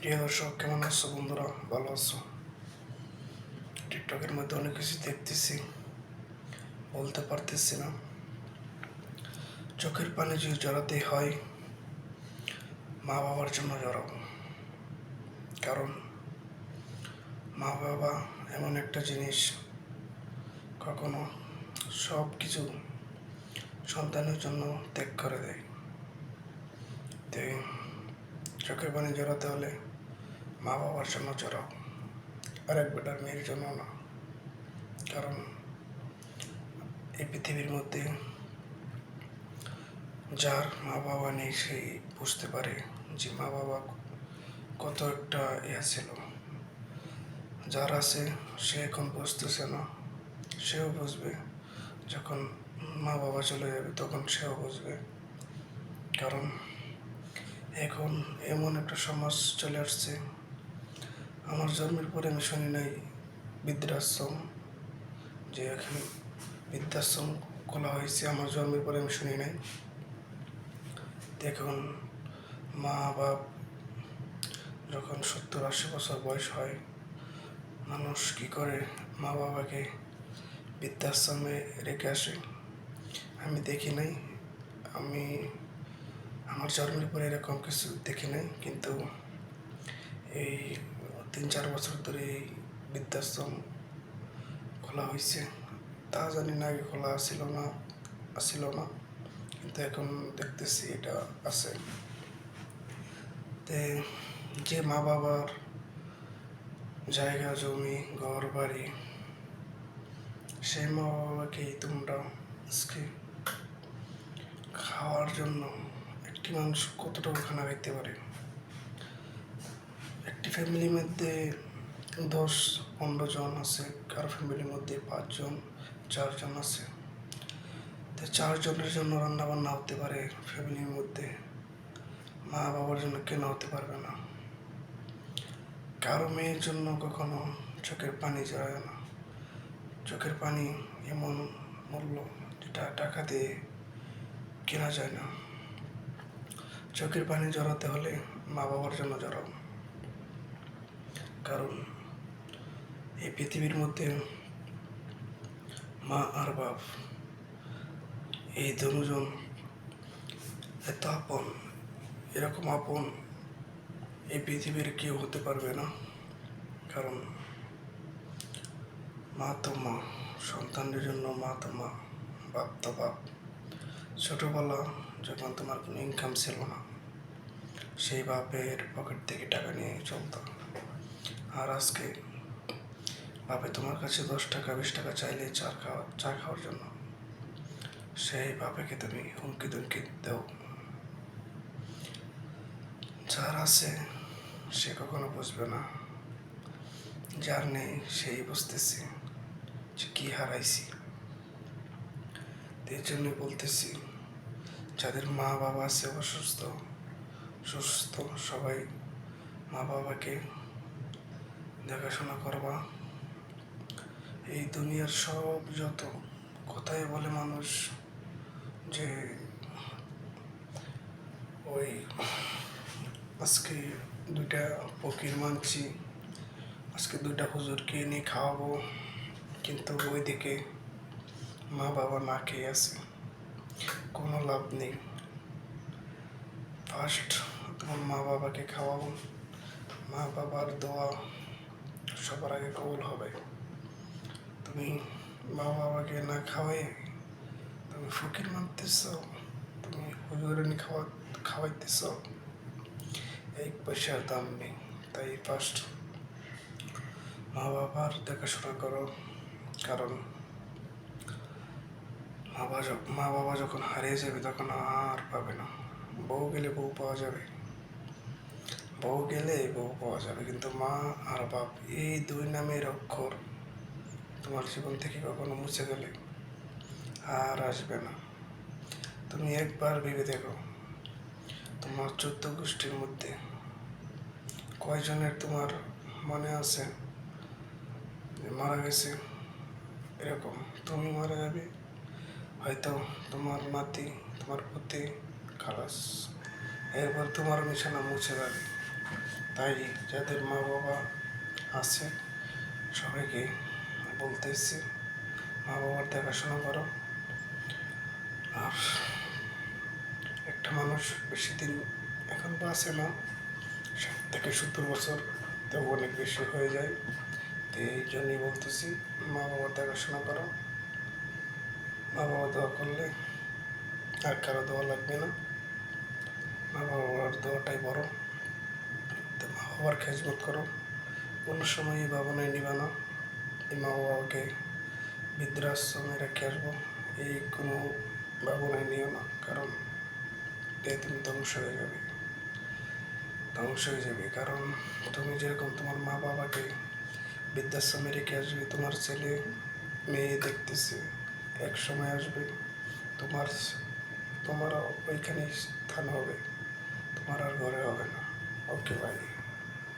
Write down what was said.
প্রিয় দর্শক, কেমন আছো বন্ধুরা? ভালো আছো? টিকটকের মধ্যে অনেক কিছু দেখতেছি, বলতে পারতেছি না। চোখের পানি যদি জড়াতে হয়, মা বাবার জন্য জড়াও। কারণ মা বাবা এমন একটা জিনিস, কখনো সব কিছু সন্তানের জন্য ত্যাগ করে দেয়। তাই চোখের পানি জড়াতে হলে মা বাবার জন্য জড়াও, আর এক বেটার মেয়ের জন্য না। কারণ এই পৃথিবীর মধ্যে যার মা বাবা নেই সেই বুঝতে পারে যে মা বাবা কত একটা ছিল। যার আছে সে এখন বুঝতেছে না, সেও বুঝবে। যখন মা বাবা চলে যাবে তখন সেও বুঝবে। কারণ এখন এমন একটা সমাজ চলে আসছে, আমার জন্মের পরে আমি শুনি নাই বৃদ্ধাশ্রম, যে এখন বৃদ্ধাশ্রম খোলা হয়েছে, আমার জন্মের পরে আমি শুনি নাই। দেখুন, মা বাপ যখন 70-80 বছর বয়স হয়, মানুষ কী করে মা বাবাকে বৃদ্ধাশ্রমে রেখে আসে। আমি দেখি নাই, আমি আমার জন্মের পরে এরকম কিছু দেখি নাই, কিন্তু এই 3-4 বছর ধরে এই বৃদ্ধাশ্রম খোলা হয়েছে। তা জানি না আগে খোলা ছিল না, কিন্তু এখন দেখতেছি এটা আছে। তে যে মা বাবার জায়গা জমি ঘর বাড়ি, সেই মা বাবাকেই তোমরা আজকে খাওয়ার জন্য, একটি মানুষ কতটুকু খানা খাইতে পারে? একটি ফ্যামিলির মধ্যে 10-15 জন আছে, কারো ফ্যামিলির মধ্যে 5 জন 4 জন আছে। তো 4 জনের জন্য রান্না বান্না হতে পারে ফ্যামিলির মধ্যে, মা বাবার জন্য কেন হতে পারবে না? কারো মেয়ের জন্য কখনো চোখের পানি জড়ায় না। চোখের পানি এমন মূল্য যেটা টাকা দিয়ে কেনা যায় না। চোখের পানি জড়াতে হলে মা বাবার জন্য জড়াও। কারণ এই পৃথিবীর মধ্যে মা আর বাপ, এই দুজন এত আপন, এরকম আপন এই পৃথিবীর কেউ হতে পারবে না। কারণ মা তো মা, সন্তানের জন্য মা তো মা, বাপ তো বাপ। ছোটোবেলা যখন তোমার কোনো ইনকাম ছিল না, সেই বাপের পকেট থেকে টাকা নিয়ে চলতো। আর আজকে বাপে তোমার কাছে 10 টাকা 20 টাকা চাইলে চা খাওয়ার জন্য, সেই বাপেকে তুমি হুমকি দুমকি দাও। যার আছে সে কখনো বুঝবে না, যার নেই সেই বুঝতেছে যে কী হারাইছি। এই জন্যই বলতেছি, যাদের মা বাবা আছে সুস্থ, সবাই মা বাবাকে দেখাশোনা করবা। এই দুনিয়ার সব যত কথাই বলে মানুষ যে ওই আজকে 2টা ফকির মানছি, আজকে 2টা হুজুরকে নিয়ে খাওয়াবো, কিন্তু ওইদিকে মা বাবা না খেয়ে আছে, কোনো লাভ নেই। ফার্স্ট তোমার মা বাবাকে খাওয়াবো, মা বাবার দোয়া সবার আগে কবুল হবে। তুমি মা বাবাকে না খাওয়াই তুমি ফকির মানতেছ, তুমি হুজুরে খাওয়াইতেছ, 1 পয়সার দাম নেই। তাই ফার্স্ট মা বাবার দেখাশোনা করো। কারণ মা বাবা যখন হারিয়ে যাবে তখন আর পাবে না। বউ গেলে বউ পাওয়া যাবে, কিন্তু মা আর বাপ এই 2 নামের অক্ষর তোমার জীবন থেকে কখনো মুছে গেলে আর আসবে না। তুমি একবার ভেবে দেখো, তোমার 14 গোষ্ঠীর মধ্যে কয়জনের তোমার মনে আছে মারা গেছে? এরকম তুমি মারা যাবে, হয়তো তোমার নাতি, তোমার পুতি, খালাস, এরপর তোমার বিছানা মুছে যাবে। তাই যাদের মা বাবা আছে সবাইকে বলতেছি মা বাবার দেখাশোনা করো। আর একটা মানুষ বেশি দিন এখন বাঁচে না, 60 থেকে 70 বছর, তো অনেক বেশি হয়ে যায়। তো এই জন্যই বলতেছি মা বাবার দেখাশোনা করো। মা বাবা দোয়া করলে আর কারো দোয়া লাগবে না, মা বাবার দোয়াটাই বড়। তো মা বাবার খেজমত করো, কোনো সময়ই ভাবনায় নিবা না এই মা বাবাকে বৃদ্ধাশ্রমে রেখে আসবো, এই কোনো ভাবনায় নিও না, কারণ তুমি ধ্বংস হয়ে যাবে। কারণ তুমি যেরকম তোমার মা বাবাকে বৃদ্ধাশ্রমে রেখে আসবে, তোমার ছেলে মেয়ে দেখতেছে, এক সময় আসবে তোমারও ওইখানেই স্থান হবে, তোমার আর ঘরে হবে না। ওকে, বাই।